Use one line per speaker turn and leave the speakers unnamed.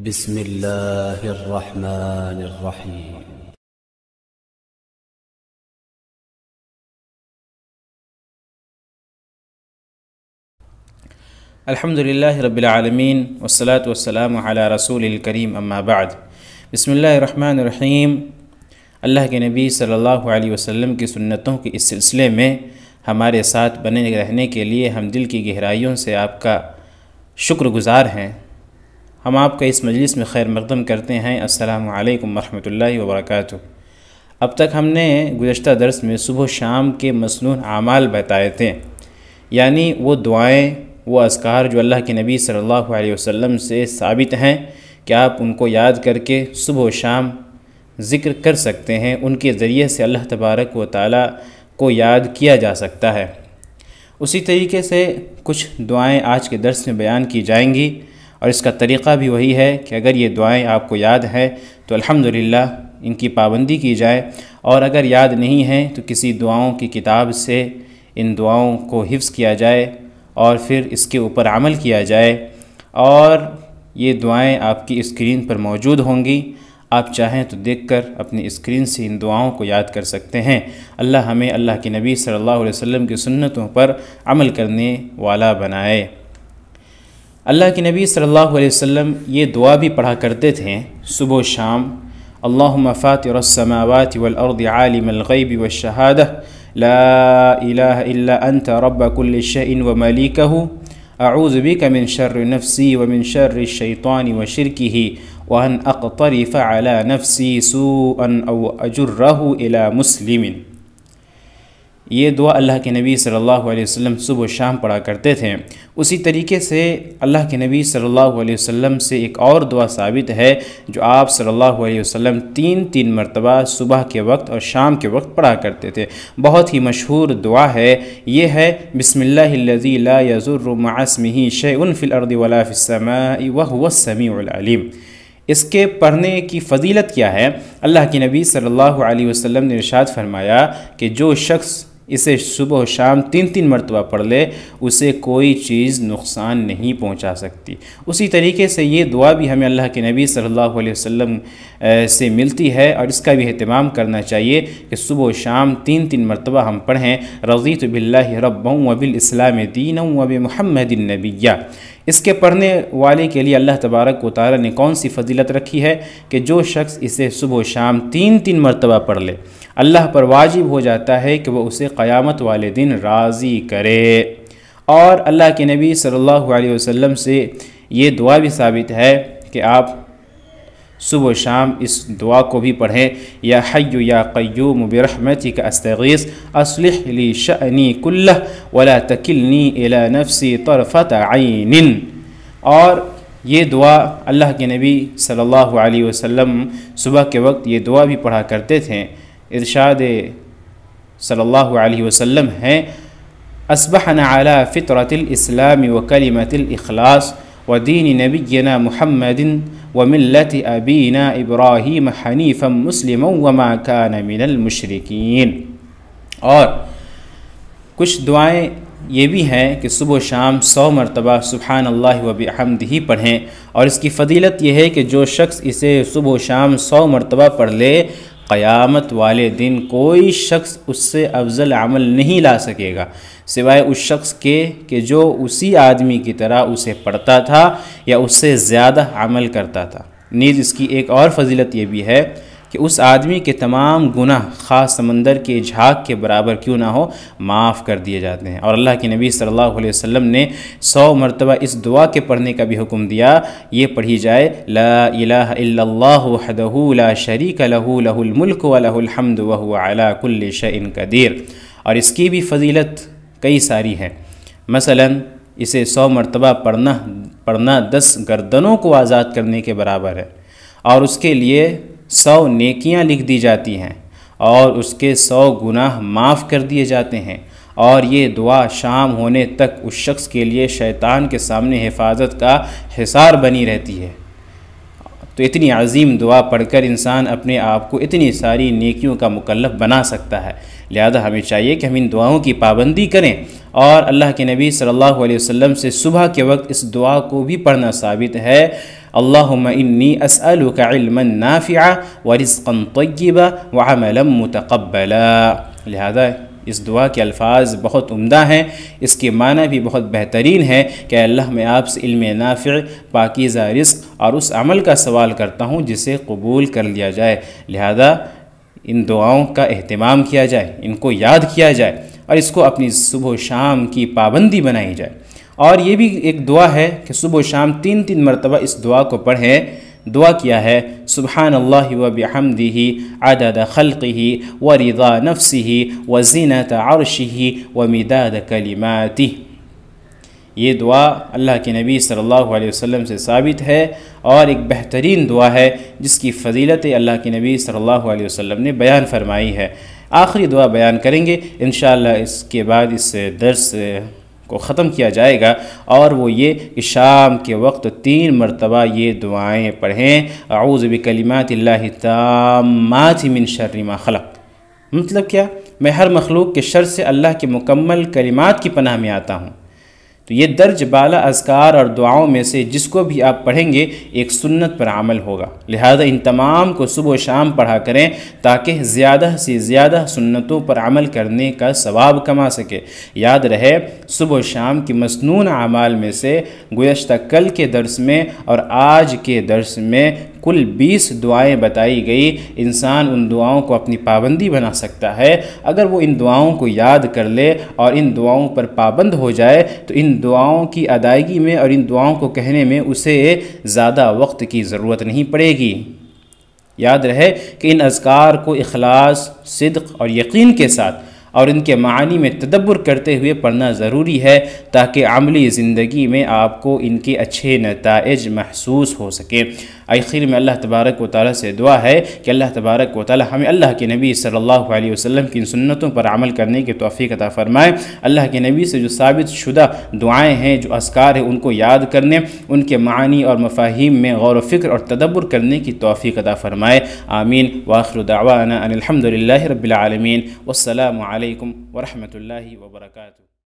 بسم الله الرحمن الرحيم.
الحمد لله رب العالمين والصلاة والسلام على رسول الكريم اما بعد. بسم اللہ الرحمن الرحیم. اللہ کے نبی صلی اللہ علیہ وسلم کی سنتوں کے اس سلسلے میں ہمارے ساتھ بنے رہنے کے لیے ہم دل کی گہرائیوں سے آپ کا شکر گزار ہیں. ہم آپ کا اس مجلس میں خیر مقدم کرتے ہیں. السلام علیکم ورحمۃ اللہ وبرکاتہ. اب تک ہم نے گزشتہ درس میں صبح و شام کے مسنون اعمال بتائے تھے، یعنی وہ دعائیں، وہ اذکار جو اللہ کے نبی صلی اللہ علیہ وسلم سے ثابت ہیں کہ آپ ان کو یاد کر کے صبح و شام ذکر کر سکتے ہیں. ان کے ذریعے سے اللہ تبارک و تعالی کو یاد کیا جا سکتا ہے. اسی طریقے سے کچھ دعائیں آج کے درس میں بیان کی جائیں گی، اور اس کا طریقہ بھی وہی ہے کہ اگر یہ دعائیں آپ کو یاد ہے تو الحمدللہ ان کی پابندی کی جائے، اور اگر یاد نہیں ہیں تو کسی دعاؤں کی کتاب سے ان دعاؤں کو حفظ کیا جائے اور پھر اس کے اوپر عمل کیا جائے. اور یہ دعائیں آپ کی اسکرین پر موجود ہوں گی، آپ چاہیں تو دیکھ کر اپنی اسکرین سے ان دعاؤں کو یاد کر سکتے ہیں. اللہ ہمیں اللہ کے نبی صلی اللہ علیہ وسلم کی سنتوں پر عمل کرنے والا بنائے. اللہ کے نبی صلی اللہ علیہ وسلم یہ دعا بھی پڑھا کرتے تھے صبح و شام. اللہم فاطر السماوات والارض عالم الغیب والشہادہ لا الہ الا انت رب کل شیء وملیکہ اعوذ بک من شر نفسی ومن شر الشیطان وشرکہ وان اقترف علی نفسی سوءا او اجرہ الی مسلم. یہ دعا اللہ کے نبی صلی اللہ علیہ وسلم صبح و شام پڑھا کرتے تھے. اسی طریقے سے اللہ کے نبی صلی اللہ علیہ وسلم سے ایک اور دعا ثابت ہے جو آپ صلی اللہ علیہ وسلم تین مرتبہ صبح کے وقت اور شام کے وقت پڑھا کرتے تھے. بہت ہی مشہور دعا ہے. یہ ہے بسم اللہ الذی لا یضر مع اسمہ شیء فی الارض ولا فی السماء وہو السمیع العلیم. اس کے پڑھنے کی فضیلت کیا ہے؟ اللہ کے نبی صلی اللہ علیہ وسلم نے ارشاد فرمایا کہ جو شخص اسے صبح و شام تین مرتبہ پڑھ لے اسے کوئی چیز نقصان نہیں پہنچا سکتی. اسی طریقے سے یہ دعا بھی ہمیں اللہ کے نبی صلی اللہ علیہ وسلم سے ملتی ہے، اور اس کا بھی اہتمام کرنا چاہیے کہ صبح و شام تین مرتبہ ہم پڑھیں. رضیت باللہ ربا وبالاسلام دینا وبمحمد نبیا. اس کے پڑھنے والے کے لیے اللہ تبارک و تعالی نے کون سی فضیلت رکھی ہے کہ جو شخص اسے صبح و شام تین مرتبہ پڑھ لے اللہ پر واجب ہو جاتا ہے کہ وہ اسے قیامت والے دن راضی کرے. اور اللہ کے نبی صلی اللہ علیہ وسلم سے یہ دعا بھی ثابت ہے کہ آپ صبح و شام اس دعا کو بھی پڑھیں. یا حی یا قیوم برحمتک استغیث اصلح لی شأنی کلہ ولا تکلنی الی نفسی طرفۃ عین. اور یہ دعا اللہ کے نبی صلی اللہ علیہ وسلم صبح کے وقت یہ دعا بھی پڑھا کرتے تھے. ارشاد صلی اللہ علیہ وسلم ہیں اصبحنا علی فطرۃ الاسلام وکلمۃ الاخلاص ودین نبینا محمد وملت ابینا ابراہیم حنیفا مسلما وما کان من المشرکین. اور کچھ دعائیں یہ بھی ہیں کہ صبح و شام 100 مرتبہ سبحان اللہ وبحمدہ پڑھیں. اور اس کی فضیلت یہ ہے کہ جو شخص اسے صبح و شام 100 مرتبہ پڑھ لے قیامت والے دن کوئی شخص اس سے افضل عمل نہیں لا سکے گا سوائے اس شخص کے کہ جو اسی آدمی کی طرح اسے پڑھتا تھا یا اس سے زیادہ عمل کرتا تھا. نیز اس کی ایک اور فضیلت یہ بھی ہے کہ اس آدمی کے تمام گناہ خاص سمندر کے جھاگ کے برابر کیوں نہ ہو معاف کر دیے جاتے ہیں. اور اللہ کے نبی صلی اللہ علیہ وسلم نے 100 مرتبہ اس دعا کے پڑھنے کا بھی حکم دیا. یہ پڑھی جائے لا الہ الا اللہ وحدہ لا شریک لہ لہ الملک ولہ الحمد وہو علی کل شیء قدیر. اور اس کی بھی فضیلت کئی ساری ہیں. مثلا اسے 100 مرتبہ پڑھنا 10 گردنوں کو آزاد کرنے کے برابر ہے، اور اس کے لیے 100 نیکیاں لکھ دی جاتی ہیں، اور اس کے 100 گناہ معاف کر دیے جاتے ہیں. اور یہ دعا شام ہونے تک اس شخص کے لیے شیطان کے سامنے حفاظت کا حصار بنی رہتی ہے. تو اتنی عظیم دعا پڑھ کر انسان اپنے آپ کو اتنی ساری نیکیوں کا مکلف بنا سکتا ہے. لہذا ہمیں چاہیے کہ ہم ان دعاؤں کی پابندی کریں. اور اللہ کے نبی صلی اللہ علیہ وسلم سے صبح کے وقت اس دعا کو بھی پڑھنا ثابت ہے. اللہم انی اسألک علما نافعا ورزقا طیبا وعملا متقبلا۔ لہذا اس دعا کے الفاظ بہت عمدہ ہیں، اس کے معنی بھی بہت بہترین ہے کہ اللہ میں آپ سے علم نافع، پاکیزہ رزق اور اس عمل کا سوال کرتا ہوں جسے قبول کر لیا جائے۔ لہذا ان دعاؤں کا اہتمام کیا جائے، ان کو یاد کیا جائے اور اس کو اپنی صبح و شام کی پابندی بنائی جائے۔ اور یہ بھی ایک دعا ہے کہ صبح و شام 3 مرتبہ اس دعا کو پڑھیں۔ دعا کیا ہے؟ سبحان اللہ و بحمدہ عدد خلقہ و رضا نفسہ و زینت عرشہ و مداد کلماتہ۔ یہ دعا اللہ کے نبی صلی اللہ علیہ وسلم سے ثابت ہے اور ایک بہترین دعا ہے جس کی فضیلت اللہ کے نبی صلی اللہ علیہ وسلم نے بیان فرمائی ہے۔ آخری دعا بیان کریں گے انشاءاللہ، اس کے بعد اس درس کو ختم کیا جائے گا، اور وہ یہ کہ شام کے وقت 3 مرتبہ یہ دعائیں پڑھیں۔ اعوذ بکلمات اللہ التامات من شر ما خلق۔ مطلب کیا؟ میں ہر مخلوق کے شر سے اللہ کے مکمل کلمات کی پناہ میں آتا ہوں۔ تو یہ درج بالا اذکار اور دعاؤں میں سے جس کو بھی آپ پڑھیں گے ایک سنت پر عمل ہوگا، لہذا ان تمام کو صبح و شام پڑھا کریں تاکہ زیادہ سے زیادہ سنتوں پر عمل کرنے کا ثواب کما سکے۔ یاد رہے صبح و شام کی مسنون اعمال میں سے گزشتہ کل کے درس میں اور آج کے درس میں کل 20 دعائیں بتائی گئی۔ انسان ان دعاؤں کو اپنی پابندی بنا سکتا ہے۔ اگر وہ ان دعاؤں کو یاد کر لے اور ان دعاؤں پر پابند ہو جائے تو ان دعاؤں کی ادائیگی میں اور ان دعاؤں کو کہنے میں اسے زیادہ وقت کی ضرورت نہیں پڑے گی۔ یاد رہے کہ ان اذکار کو اخلاص، صدق اور یقین کے ساتھ اور ان کے معانی میں تدبر کرتے ہوئے پڑھنا ضروری ہے تاکہ عملی زندگی میں آپ کو ان کے اچھے نتائج محسوس ہو سکیں۔ آخر میں اللہ تبارک و تعالیٰ سے دعا ہے کہ اللہ تبارک و تعالیٰ ہمیں اللہ کے نبی صلی اللہ علیہ وسلم کی ان سنتوں پر عمل کرنے کی توفیق عطا فرمائے۔ اللہ کے نبی سے جو ثابت شدہ دعائیں ہیں، جو اذکار ہیں، ان کو یاد کرنے، ان کے معانی اور مفاہیم میں غور و فکر اور تدبر کرنے کی توفیق عطا فرمائے۔ آمین۔ وآخر دعوانا ان الحمد للہ رب العالمین، والسلام علیکم ورحمۃ اللہ وبرکاتہ۔